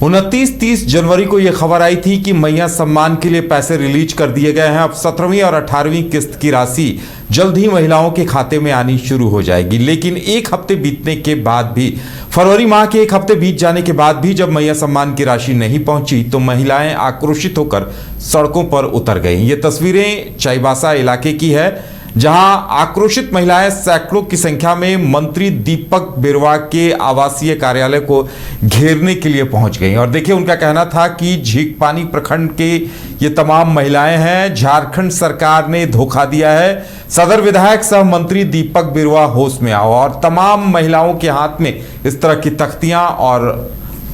29-30 जनवरी को यह खबर आई थी कि मैया सम्मान के लिए पैसे रिलीज कर दिए गए हैं। अब 17वीं और 18वीं किस्त की राशि जल्द ही महिलाओं के खाते में आनी शुरू हो जाएगी। लेकिन एक हफ्ते बीतने के बाद भी, फरवरी माह के एक हफ्ते बीत जाने के बाद भी जब मैया सम्मान की राशि नहीं पहुंची तो महिलाएं आक्रोशित होकर सड़कों पर उतर गईं। ये तस्वीरें चाईबासा इलाके की है, जहां आक्रोशित महिलाएं सैकड़ों की संख्या में मंत्री दीपक बिरुवा के आवासीय कार्यालय को घेरने के लिए पहुंच गईं। और देखिए, उनका कहना था कि झींकपानी प्रखंड के ये तमाम महिलाएं हैं, झारखंड सरकार ने धोखा दिया है। सदर विधायक सह मंत्री दीपक बिरुवा होश में आओ। और तमाम महिलाओं के हाथ में इस तरह की तख्तियां और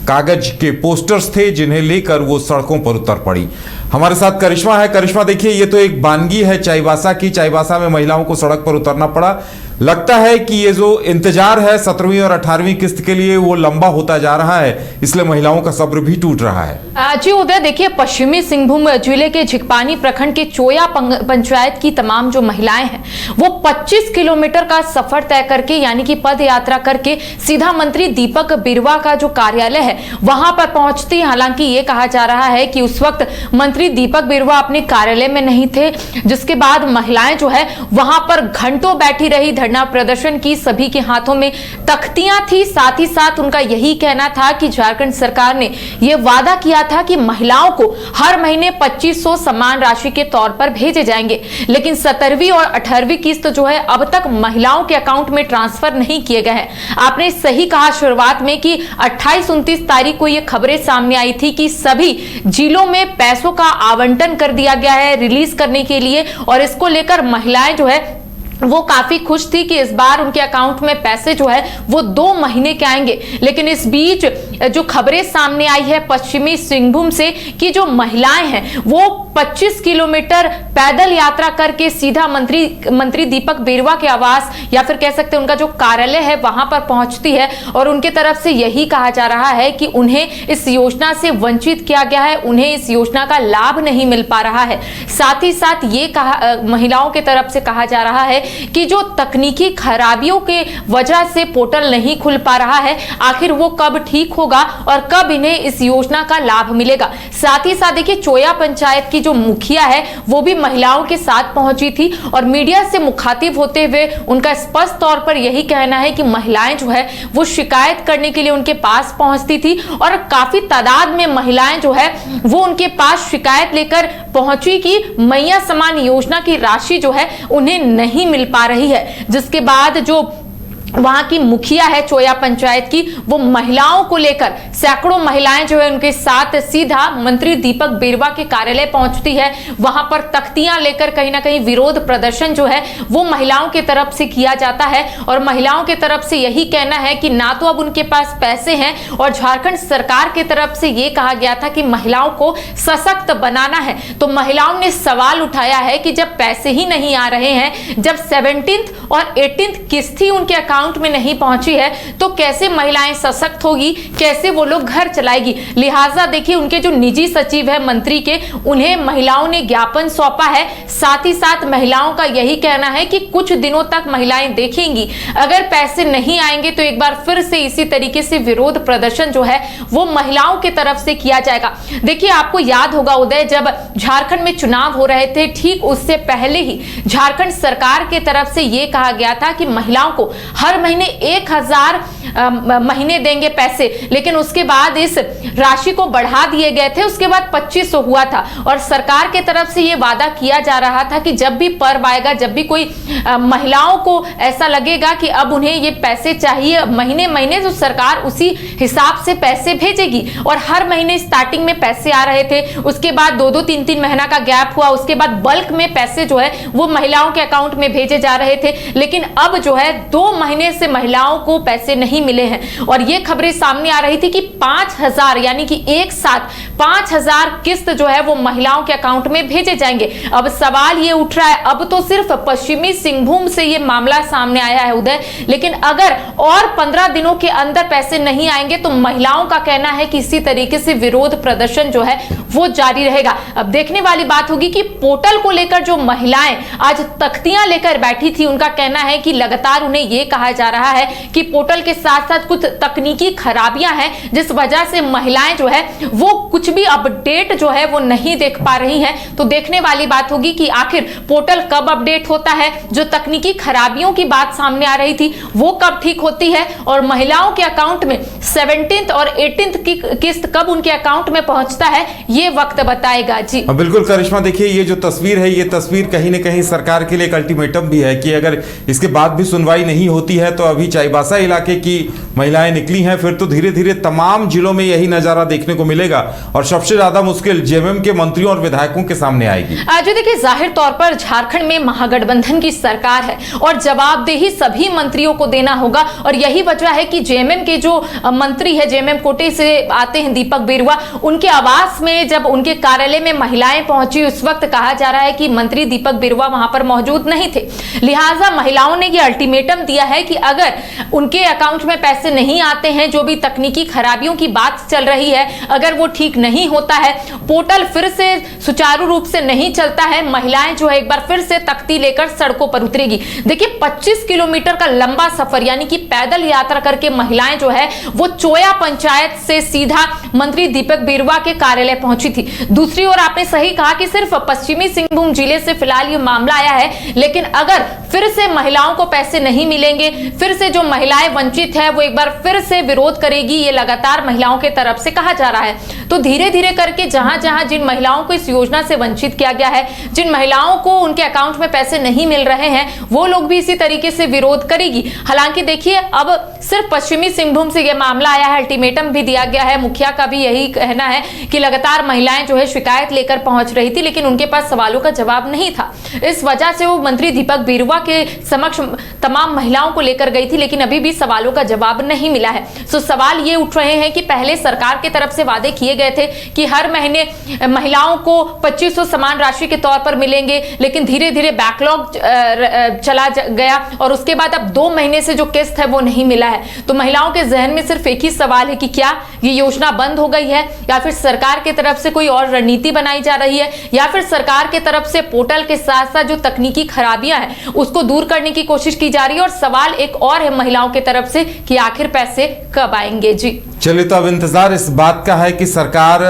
कागज के पोस्टर्स थे, जिन्हें लेकर वो सड़कों पर उतर पड़ी। हमारे साथ करिश्मा है। करिश्मा, देखिए, ये तो एक वानगी है चाईबासा की। चाईबासा में महिलाओं को सड़क पर उतरना पड़ा। लगता है कि ये जो इंतजार है 17वीं और 18वीं किस्त के लिए वो लंबा होता जा रहा है, इसलिए महिलाओं का सब्र भी टूट रहा है। जी उदय, देखिए, पश्चिमी सिंहभूम जिले के झींकपानी प्रखंड के चोया पंचायत की तमाम जो महिलाएं हैं वो 25 किलोमीटर का सफर तय करके, यानी कि पद यात्रा करके सीधा मंत्री दीपक बिरुवा का जो कार्यालय है वहां पर पहुंचती। हालांकि ये कहा जा रहा है कि उस वक्त मंत्री दीपक बिरुवा अपने कार्यालय में नहीं थे, जिसके बाद महिलाएं जो है वहां पर घंटों बैठी रही, धरना प्रदर्शन की। सभी के हाथों में तख्तियां थी। साथ ही साथ उनका यही कहना था कि झारखंड सरकार ने यह वादा किया था कि महिलाओं को हर महीने 2500 सम्मान राशि के तौर पर भेजे जाएंगे, लेकिन 17वीं और 18वीं किस्त जो है अब तक महिलाओं के अकाउंट में ट्रांसफर नहीं किए गए हैं। आपने सही कहा शुरुआत में कि 28-29 तारीख को यह खबरें सामने आई थी कि सभी जिलों में पैसों का आवंटन कर दिया गया है रिलीज करने के लिए, और इसको लेकर महिलाएं जो है वो काफी खुश थी कि इस बार उनके अकाउंट में पैसे जो है वो 2 महीने के आएंगे। लेकिन इस बीच जो खबरें सामने आई है पश्चिमी सिंहभूम से कि जो महिलाएं हैं वो 25 किलोमीटर पैदल यात्रा करके सीधा मंत्री दीपक बिरुवा के आवास, या फिर कह सकते हैं उनका जो कार्यालय है वहां पर पहुंचती है, और उनके तरफ से यही कहा जा रहा है कि उन्हें इस योजना से वंचित किया गया है, उन्हें इस योजना का लाभ नहीं मिल पा रहा है। साथ ही साथ ये कहा, महिलाओं की तरफ से कहा जा रहा है कि जो तकनीकी खराबियों के वजह से पोर्टल नहीं खुल पा रहा है, आखिर वो कब ठीक होगा और कब इन्हें इस योजना का लाभ मिलेगा। साथ ही साथ देखिए, चोया पंचायत की जो मुखिया है वो भी महिलाओं के साथ पहुंची थी, और मीडिया से मुखातिब होते हुए उनका स्पष्ट तौर पर यही कहना है कि महिलाएं जो है वो शिकायत करने के लिए उनके पास पहुंचती थी, और काफी तादाद में महिलाएं जो है वो उनके पास शिकायत लेकर पहुंची कि मैया सम्मान योजना की राशि जो है उन्हें नहीं मिल पा रही है। जिसके बाद जो वहां की मुखिया है चोया पंचायत की, वो महिलाओं को लेकर सैकड़ों महिलाएं जो है उनके साथ सीधा मंत्री दीपक बिरुवा के कार्यालय पहुंचती है। वहां पर तख्तियां लेकर कहीं ना कहीं विरोध प्रदर्शन जो है वो महिलाओं की तरफ से किया जाता है, और महिलाओं की तरफ से यही कहना है कि ना तो अब उनके पास पैसे हैं, और झारखंड सरकार की तरफ से ये कहा गया था कि महिलाओं को सशक्त बनाना है। तो महिलाओं ने सवाल उठाया है कि जब पैसे ही नहीं आ रहे हैं, जब 17th और 18th किस्त ही उनके अकाउंट में नहीं पहुंची है, तो कैसे महिलाएं सशक्त होगी, कैसे वो लोग घर चलाएगी। लिहाजा देखिए, उनके जो निजी सचिव है मंत्री के, उन्हें महिलाओं ने ज्ञापन सौंपा है। साथ ही साथ महिलाओं का यही कहना है कि कुछ दिनों तक महिलाएं देखेंगी, अगर पैसे नहीं आएंगे तो एक बार फिर से इसी तरीके से विरोध प्रदर्शन जो है वो महिलाओं की तरफ से किया जाएगा। देखिए, आपको याद होगा उदय, जब झारखंड में चुनाव हो रहे थे, ठीक उससे पहले ही झारखंड सरकार की तरफ से यह कहा गया था कि महिलाओं को हर महीने 1000 महीने देंगे पैसे, लेकिन उसके बाद इस राशि को बढ़ा दिए गए थे, उसके बाद 2500 हुआ था। और सरकार के तरफ से यह वादा किया जा रहा था कि जब भी पर्व आएगा, जब भी कोई महिलाओं को ऐसा लगेगा कि अब उन्हें ये पैसे चाहिए महीने महीने, तो सरकार उसी हिसाब से पैसे भेजेगी। और हर महीने स्टार्टिंग में पैसे आ रहे थे, उसके बाद 2-2, 3-3 महीना का गैप हुआ, उसके बाद बल्क में पैसे जो है वो महिलाओं के अकाउंट में भेजे जा रहे थे। लेकिन अब जो है 2 महीने से महिलाओं को पैसे नहीं मिले हैं, और ये खबरें सामने आ रही थी कि 5000, यानी कि एक साथ 5000 किस्त जो है वो महिलाओं के अकाउंट में भेजे जाएंगे। अब सवाल ये उठ रहा है, अब तो सिर्फ पश्चिमी सिंहभूम से ये मामला सामने आया है उदय, लेकिन अगर और 15 दिनों के अंदर पैसे नहीं आएंगे तो महिलाओं का कहना है कि इसी तरीके से विरोध प्रदर्शन जो है वो जारी रहेगा। अब देखने वाली बात होगी कि पोर्टल को लेकर जो महिलाएं आज तख्तियां लेकर बैठी थी, उनका कहना है कि लगातार उन्हें यह कहा जा रहा है कि पोर्टल के साथ साथ साथ कुछ तकनीकी खराबियां हैं जिस वजह से महिलाएं जो है वो कुछ भी अपडेट जो है वो नहीं देख पा रही हैं। तो देखने वाली बात होगी कि आखिर पोर्टल कब अपडेट होता है, जो तकनीकी खराबियों की बात सामने आ रही थी वो कब ठीक होती है, और महिलाओं के अकाउंट में 17th और 18th की किस्त कब उनके अकाउंट में पहुंचता है, ये वक्त बताएगा। जी बिल्कुल करिश्मा, देखिए ये जो तस्वीर है, ये तस्वीर कहीं ना कहीं सरकार के लिए एक अल्टीमेटम भी है कि अगर इसके बाद भी सुनवाई नहीं होती है तो अभी चाईबासा इलाके की महिलाएं निकली हैं, फिर तो धीरे धीरे तमाम जिलों में यही नजारा देखने को मिलेगा और सबसे ज्यादा मुश्किल जेएमएम के मंत्रियों और विधायकों के सामने आएगी। जो देखिए जाहिर तौर पर झारखंड में महागठबंधन की सरकार है और जवाबदेही सभी मंत्रियों को देना होगा, और यही वजह है कि जेएमएम के जो मंत्री है, जेएमएम कोटे से आते हैं दीपक बिरुवा, उनके आवास में जब उनके कार्यालय में महिलाएं पहुंची उस वक्त कहा जा रहा है कि मंत्री दीपक बिरुवा वहां पर मौजूद नहीं थे। लिहाजा महिलाओं ने यह अल्टीमेटम दिया है कि अगर उनके अकाउंट में पैसे नहीं आते हैं, जो भी तकनीकी खराबियों की बात चल रही है, अगर वो ठीक नहीं होता है, पोर्टल फिर से सुचारू रूप से नहीं चलता है, महिलाएं जो है एक बार फिर से तख्ती लेकर सड़कों पर उतरेगी। देखिए 25 किलोमीटर का लंबा सफर यानी कि पैदल यात्रा करके महिलाएं जो है वो चोया पंचायत से सीधा मंत्री दीपक बिरुवा के कार्यालय पहुंची थी। दूसरी ओर आपने सही कहा कि सिर्फ पश्चिमी सिंहभूम जिले से फिलहाल ये मामला आया है, लेकिन अगर फिर से महिलाओं को पैसे नहीं मिलेंगे, फिर से जो महिलाएं वंचित है वो एक बार फिर से विरोध करेगी, ये लगातार महिलाओं के तरफ से कहा जा रहा है। तो धीरे धीरे करके जहां जहां जिन महिलाओं को इस योजना से वंचित किया गया है, जिन महिलाओं को उनके अकाउंट में पैसे नहीं मिल रहे हैं, वो लोग भी इसी तरीके से विरोध करेगी। हालांकि देखिए अब सिर्फ पश्चिमी सिंहभूम से यह मामला आया है, अल्टीमेटम भी दिया गया है, मुखिया का भी यही कहना है कि लगातार महिलाएं जो है शिकायत लेकर पहुंच रही थी, लेकिन उनके पास सवालों का जवाब नहीं था। इस वजह से वो मंत्री दीपक बिरुवा के समक्ष तमाम महिलाओं को लेकर गई थी, लेकिन अभी भी सवालों का जवाब नहीं मिला है। सो सवाल ये उठ रहे हैं कि पहले सरकार की तरफ से वादे किए गए थे कि हर महीने महिलाओं को 2500 समान राशि के तौर पर मिलेंगे, लेकिन धीरे धीरे बैकलॉग चला गया और उसके बाद अब 2 महीने से जो किस्त है वो नहीं मिला है। तो महिलाओं के जहन में सिर्फ एक ही सवाल है कि क्या ये योजना बंद हो गई है, या फिर सरकार की तरफ से कोई और रणनीति बनाई जा रही है, या फिर सरकार की तरफ से पोर्टल के साथ साथ जो तकनीकी खराबियां हैं उसको दूर करने की कोशिश की जा रही है। और सवाल एक और है महिलाओं की तरफ से कि आखिर पैसे कब आएंगे। जी चलिए, तो अब इंतजार इस बात का है कि सरकार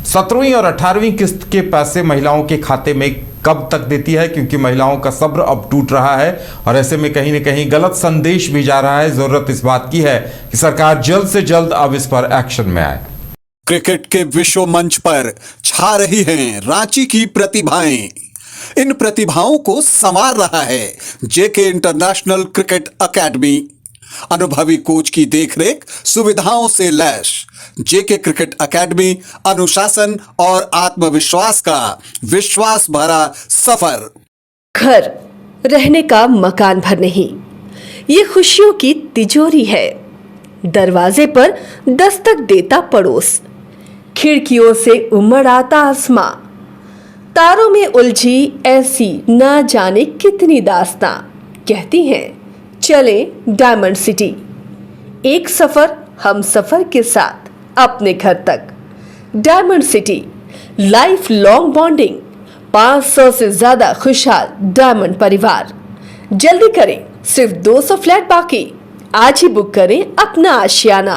17वीं और 18वीं किस्त के पैसे महिलाओं के खाते में कब तक देती है, क्योंकि महिलाओं का सब्र अब टूट रहा है और ऐसे में कहीं न कहीं गलत संदेश भी जा रहा है। जरूरत इस बात की है कि सरकार जल्द से जल्द अब इस पर एक्शन में आए। क्रिकेट के विश्व मंच पर छा रही हैं रांची की प्रतिभाएं। इन प्रतिभाओं को संवार रहा है जेके इंटरनेशनल क्रिकेट एकेडमी। अनुभवी कोच की देखरेख, सुविधाओं से लैस जेके क्रिकेट एकेडमी अनुशासन और आत्मविश्वास का विश्वास भरा सफर। घर रहने का मकान भर नहीं, ये खुशियों की तिजोरी है। दरवाजे पर दस्तक देता पड़ोस, खिड़कियों से उमड़ आता आसमां, तारों में उलझी ऐसी ना जाने कितनी दास्तां। कहती हैं चले डायमंड सिटी, एक सफर हम सफर के साथ अपने घर तक। Diamond city life long bonding, 500 से ज्यादा खुशहाल डायमंड परिवार। जल्दी करें, सिर्फ 200 फ्लैट बाकी। आज ही बुक करें अपना आशियाना।